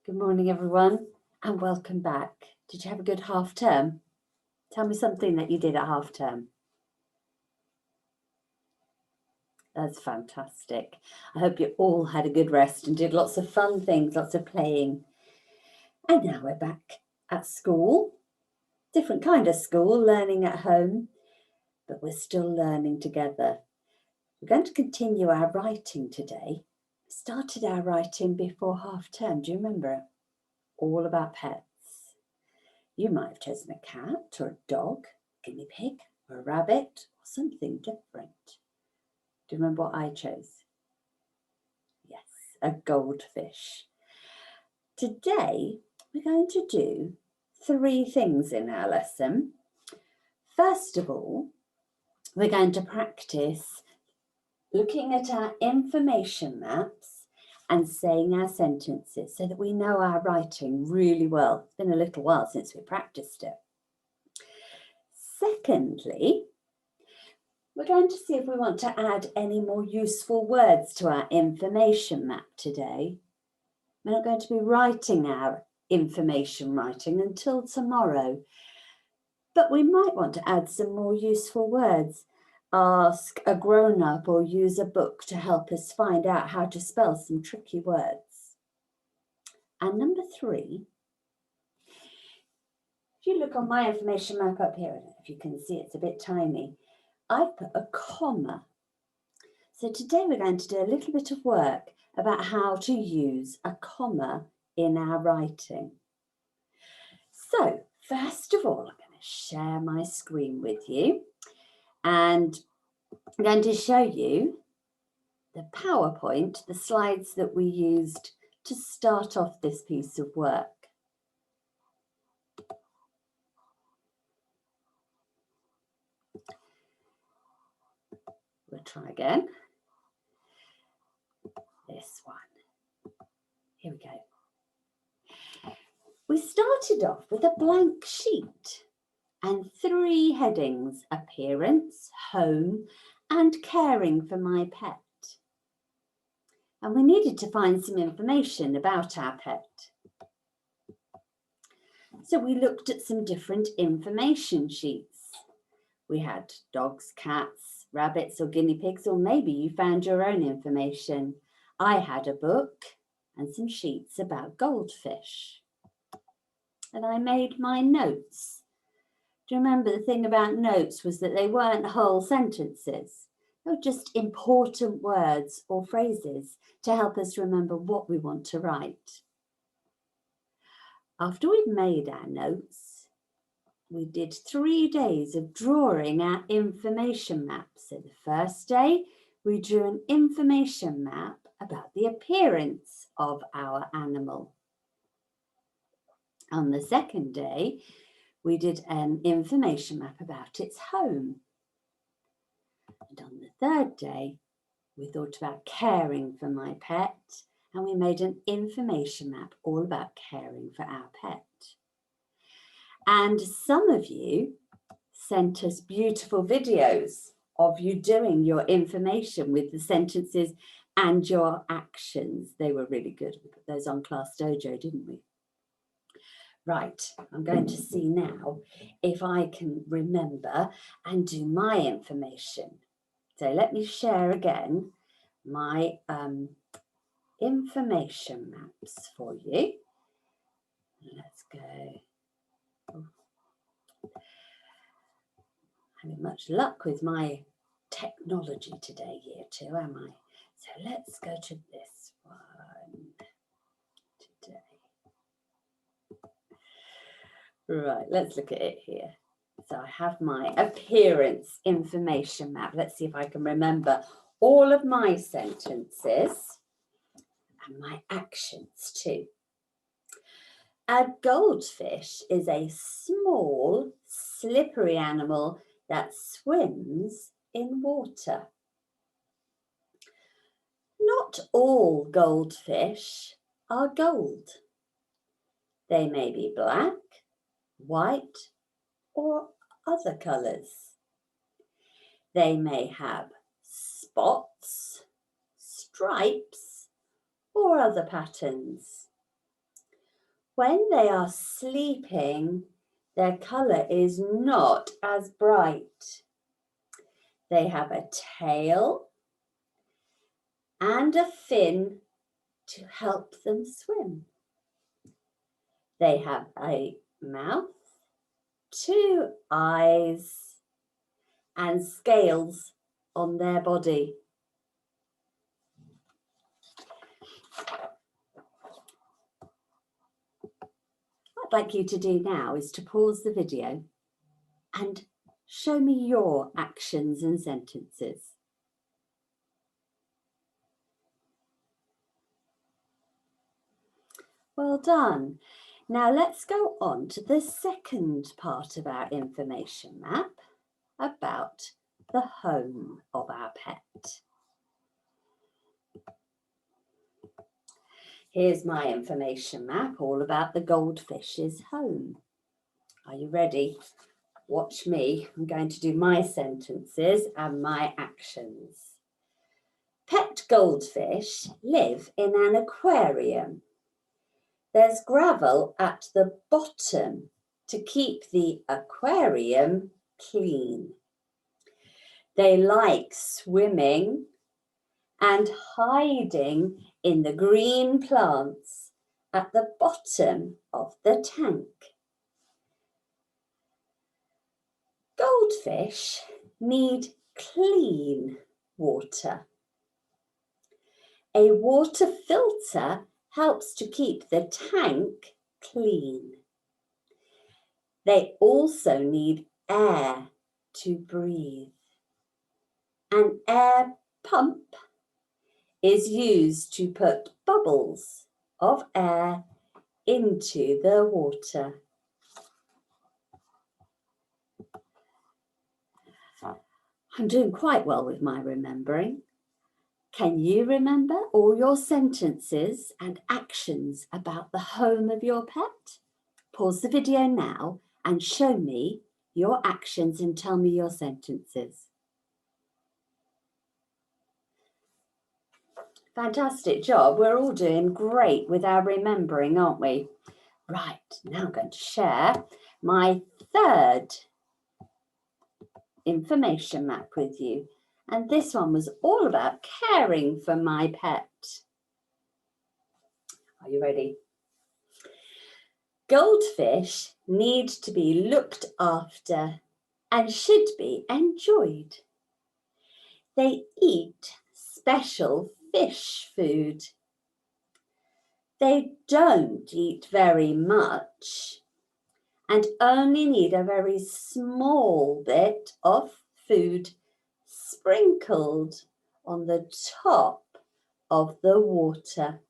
Good morning, everyone, and welcome back. Did you have a good half term? Tell me something that you did at half term. That's fantastic. I hope you all had a good rest and did lots of fun things, lots of playing. And now we're back at school, different kind of school, learning at home, but we're still learning together. We're going to continue our writing today. We started our writing before half term. Do you remember? All about pets. You might have chosen a cat or a dog, a guinea pig or a rabbit or something different. Do you remember what I chose? Yes, a goldfish. Today, we're going to do 3 things in our lesson. First of all, we're going to practice looking at our information maps and saying our sentences so that we know our writing really well. It's been a little while since we practiced it. Secondly, we're going to see if we want to add any more useful words to our information map today. We're not going to be writing our information writing until tomorrow, but we might want to add some more useful words. Ask a grown-up or use a book to help us find out how to spell some tricky words. And number 3, if you look on my information map up here, I don't know if you can see, it's a bit tiny, I've put a comma. So today we're going to do a little bit of work about how to use a comma in our writing. So first of all, I'm going to share my screen with you and I'm going to show you the PowerPoint, the slides that we used to start off this piece of work. We'll try again. This one. Here we go. We started off with a blank sheet and 3 headings: appearance, home, and caring for my pet. And we needed to find some information about our pet. So we looked at some different information sheets. We had dogs, cats, rabbits or guinea pigs, or maybe you found your own information. I had a book and some sheets about goldfish. And I made my notes. Do you remember the thing about notes was that they weren't whole sentences? They were just important words or phrases to help us remember what we want to write. After we'd made our notes, we did 3 days of drawing our information map. So the first day, we drew an information map about the appearance of our animal. On the second day, we did an information map about its home. And on the third day, we thought about caring for my pet, and we made an information map all about caring for our pet. And some of you sent us beautiful videos of you doing your information with the sentences and your actions. They were really good. We put those on Class Dojo, didn't we? Right, I'm going to see now if I can remember and do my information. So let me share again my information maps for you. Let's go. Having much luck with my technology today, year 2, am I? So let's go to this one today. Right, let's look at it here. So I have my appearance information map. Let's see if I can remember all of my sentences and my actions too. A goldfish is a small, slippery animal that swims in water. Not all goldfish are gold. They may be black, white, or other colours. They may have spots, stripes, or other patterns. When they are sleeping, their colour is not as bright. They have a tail and a fin to help them swim. They have a mouth, 2 eyes, and scales on their body. What I'd like you to do now is to pause the video and show me your actions and sentences. Well done. Now let's go on to the second part of our information map about the home of our pet. Here's my information map all about the goldfish's home. Are you ready? Watch me. I'm going to do my sentences and my actions. Pet goldfish live in an aquarium. There's gravel at the bottom to keep the aquarium clean. They like swimming and hiding in the green plants at the bottom of the tank. Goldfish need clean water. A water filter helps to keep the tank clean. They also need air to breathe. An air pump is used to put bubbles of air into the water. I'm doing quite well with my remembering. Can you remember all your sentences and actions about the home of your pet? Pause the video now and show me your actions and tell me your sentences. Fantastic job. We're all doing great with our remembering, aren't we? Right, now I'm going to share my third information map with you. And this one was all about caring for my pet. Are you ready? Goldfish need to be looked after and should be enjoyed. They eat special fish food. They don't eat very much and only need a very small bit of food sprinkled on the top of the water.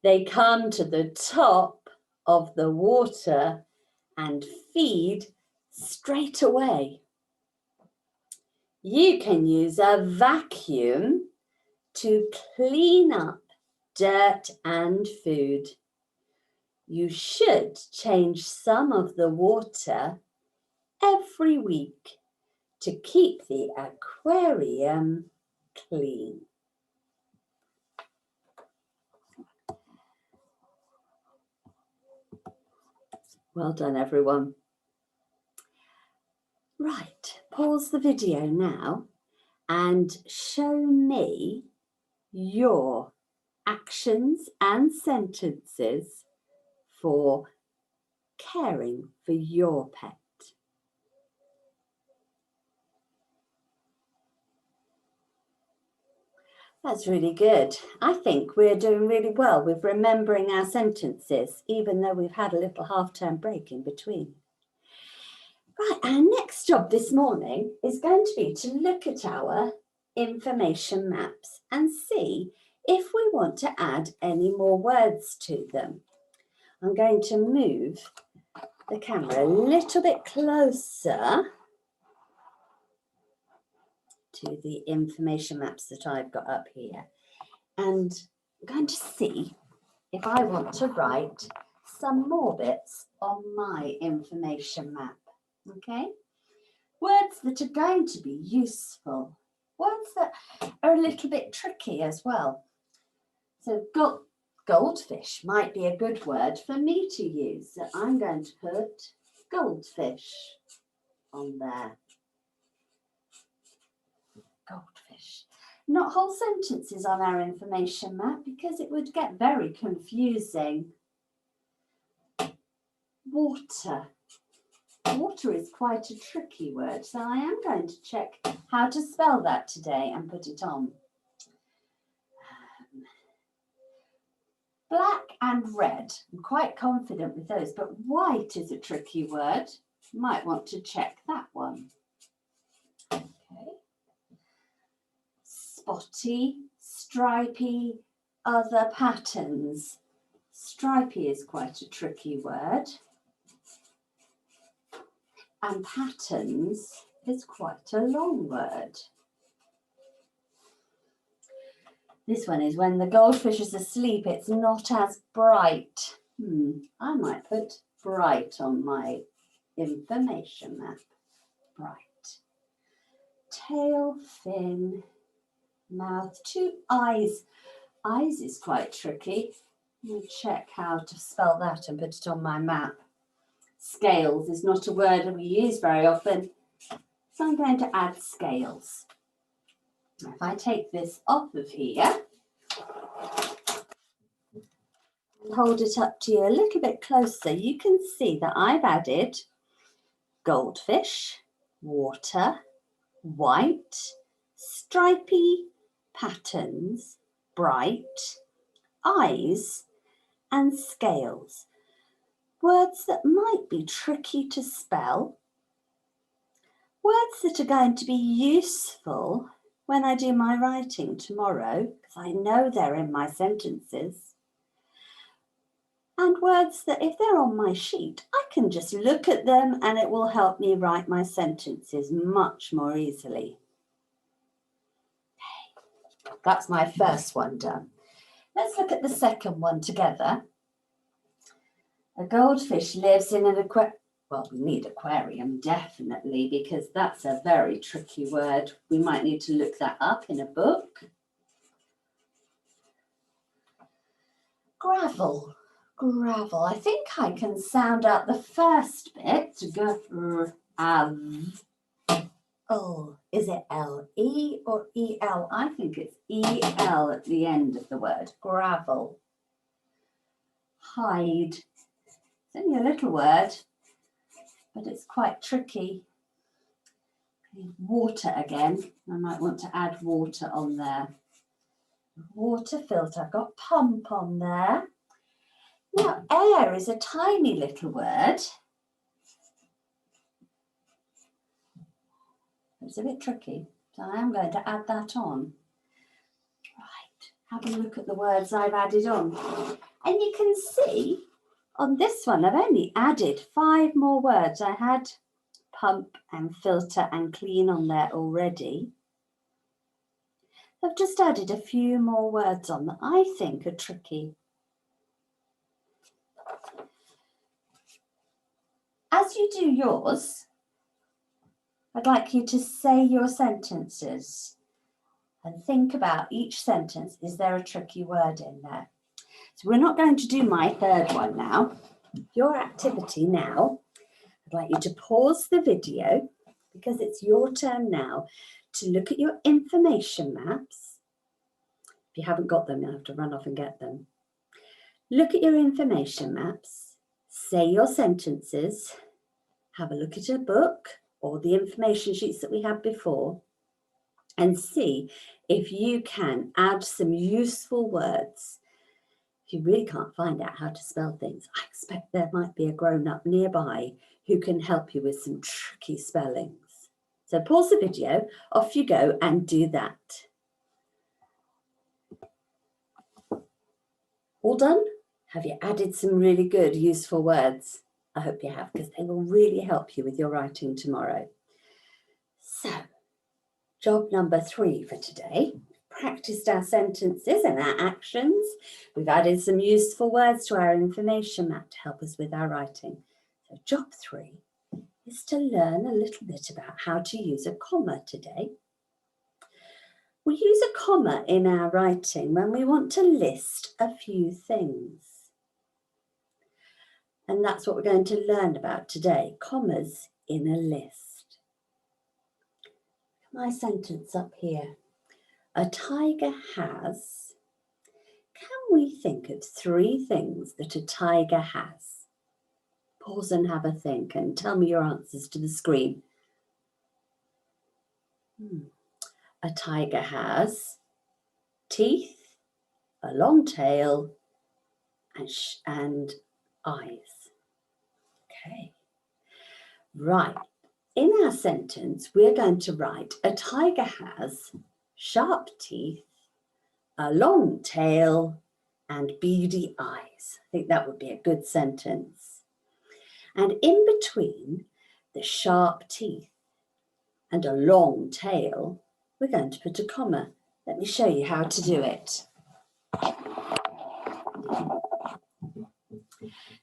They come to the top of the water and feed straight away. You can use a vacuum to clean up dirt and food. You should change some of the water every week to keep the aquarium clean. Well done, everyone. Right, pause the video now and show me your actions and sentences for caring for your pet. That's really good. I think we're doing really well with remembering our sentences, even though we've had a little half-term break in between. Right, our next job this morning is going to be to look at our information maps and see if we want to add any more words to them. I'm going to move the camera a little bit closer to the information maps that I've got up here, and I'm going to see if I want to write some more bits on my information map. Okay, words that are going to be useful, words that are a little bit tricky as well. So Goldfish might be a good word for me to use. So I'm going to put goldfish on there. Goldfish. Not whole sentences on our information map because it would get very confusing. Water. Water is quite a tricky word, so I am going to check how to spell that today and put it on. Black and red, I'm quite confident with those, but white is a tricky word. You might want to check that one. Okay. Spotty, stripy, other patterns. Stripy is quite a tricky word. And patterns is quite a long word. This one is when the goldfish is asleep, it's not as bright. I might put bright on my information map. Bright. Tail, fin, mouth, 2 eyes. Eyes is quite tricky. Let me check how to spell that and put it on my map. Scales is not a word that we use very often, so I'm going to add scales. Now, if I take this off of here, and hold it up to you a little bit closer, you can see that I've added goldfish, water, white, stripy, patterns, bright, eyes, and scales. Words that might be tricky to spell, words that are going to be useful when I do my writing tomorrow, because I know they're in my sentences, and words that if they're on my sheet, I can just look at them and it will help me write my sentences much more easily. Okay. That's my first one done. Let's look at the second one together. A goldfish lives in an aquarium. Well, we need aquarium, definitely, because that's a very tricky word. We might need to look that up in a book. Gravel. Gravel. I think I can sound out the first bit. Oh, is it L-E or E-L? I think it's E-L at the end of the word. Gravel. Hide. It's only a little word, but it's quite tricky. Water again. I might want to add water on there. Water filter. I've got pump on there. Now, air is a tiny little word. It's a bit tricky, so I am going to add that on. Right, have a look at the words I've added on. And you can see on this one, I've only added 5 more words. I had pump and filter and clean on there already. I've just added a few more words on that I think are tricky. As you do yours, I'd like you to say your sentences and think about each sentence. Is there a tricky word in there? So we're not going to do my third one now. Your activity now, I'd like you to pause the video because it's your turn now to look at your information maps. If you haven't got them, you'll have to run off and get them. Look at your information maps, say your sentences, have a look at a book or the information sheets that we had before, and see if you can add some useful words. If you really can't find out how to spell things, I expect there might be a grown-up nearby who can help you with some tricky spellings. So pause the video, off you go and do that. All done? Have you added some really good, useful words? I hope you have, because they will really help you with your writing tomorrow. So, job number 3 for today. Practiced our sentences and our actions. We've added some useful words to our information map to help us with our writing. So job 3 is to learn a little bit about how to use a comma today. We use a comma in our writing when we want to list a few things. And that's what we're going to learn about today, commas in a list. My sentence up here. A tiger has. Can we think of 3 things that a tiger has? Pause and have a think and tell me your answers to the screen. A tiger has teeth, a long tail, and eyes. Okay. Right. In our sentence, we're going to write a tiger has sharp teeth, a long tail, and beady eyes. I think that would be a good sentence. And in between the sharp teeth and a long tail, we're going to put a comma. Let me show you how to do it.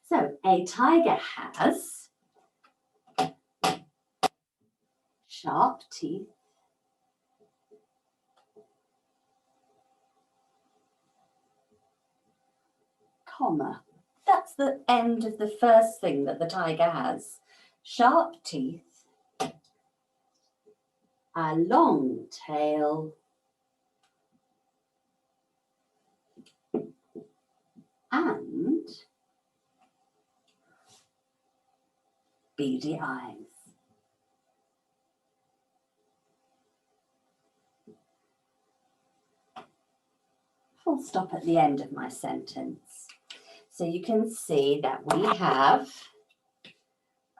So, a tiger has sharp teeth, comma. That's the end of the first thing that the tiger has. Sharp teeth, a long tail, and beady eyes. Full stop at the end of my sentence. So you can see that we have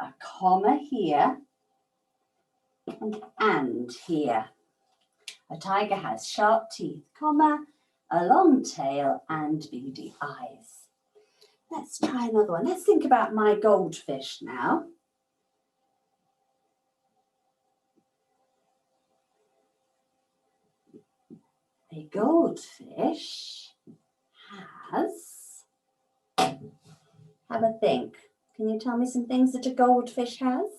a comma here and here. A tiger has sharp teeth, comma, a long tail and beady eyes. Let's try another one. Let's think about my goldfish now. A goldfish has, have a think. Can you tell me some things that a goldfish has?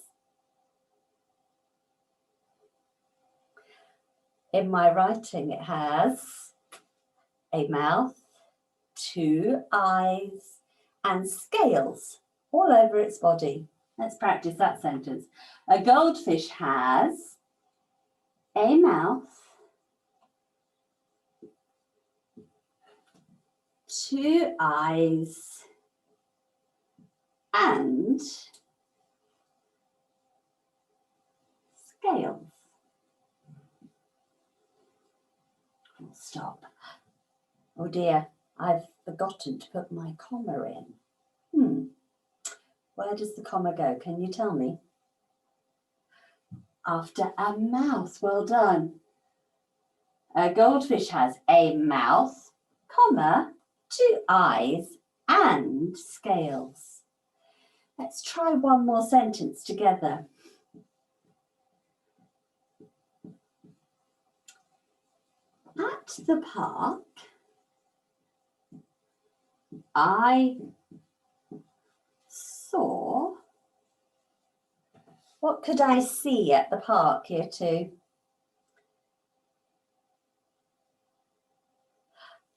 In my writing, it has a mouth, 2 eyes, and scales all over its body. Let's practice that sentence. A goldfish has a mouth, 2 eyes, and scales. Full stop. Oh dear, I've forgotten to put my comma in. Where does the comma go? Can you tell me? After a mouth. Well done. A goldfish has a mouth, comma, 2 eyes and scales. Let's try one more sentence together. At the park, I saw. What could I see at the park here too?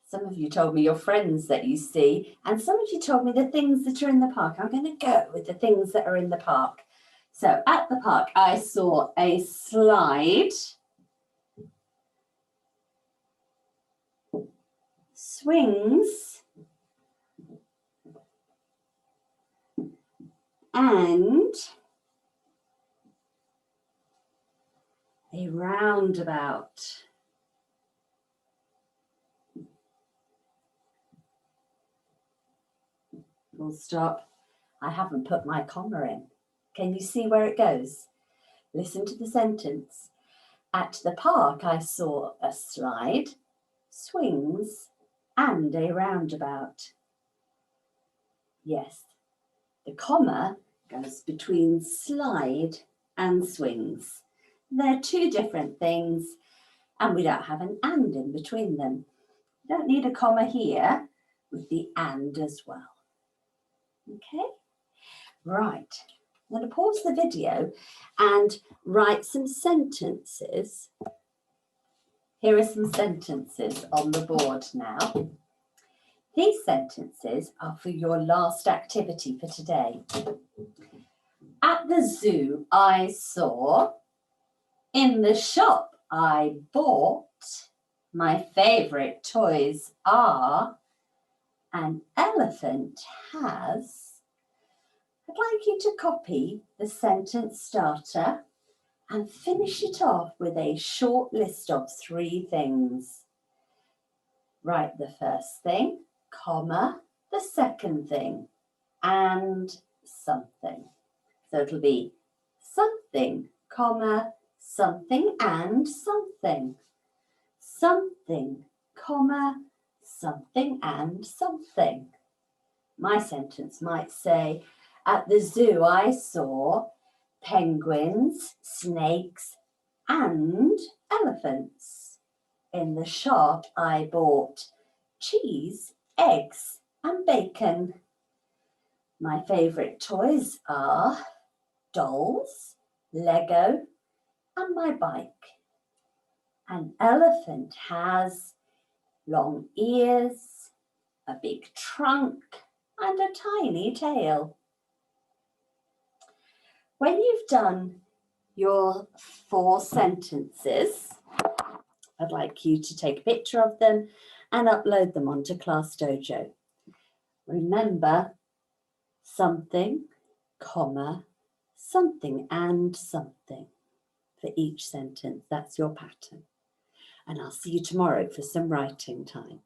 Some of you told me your friends that you see, and some of you told me the things that are in the park. I'm going to go with the things that are in the park. So at the park, I saw a slide, swings, and a roundabout. Full stop. I haven't put my comma in. Can you see where it goes? Listen to the sentence. At the park, I saw a slide, swings, and a roundabout. Yes, the comma goes between slide and swings. They're 2 different things, and we don't have an and in between them. You don't need a comma here with the and as well. Okay, right. I'm going to pause the video and write some sentences Here are some sentences on the board now. These sentences are for your last activity for today. At the zoo, I saw. In the shop, I bought. My favourite toys are. An elephant has. I'd like you to copy the sentence starter and finish it off with a short list of 3 things. Write the first thing, comma, the second thing, and something. So it'll be something, comma, something and something. Something, comma, something and something. My sentence might say, at the zoo I saw penguins, snakes and elephants. In the shop I bought cheese, eggs and bacon. My favourite toys are dolls, Lego and my bike. An elephant has long ears, a big trunk and a tiny tail. When you've done your 4 sentences, I'd like you to take a picture of them and upload them onto Class Dojo. Remember, something, comma, something and something for each sentence. That's your pattern. And I'll see you tomorrow for some writing time.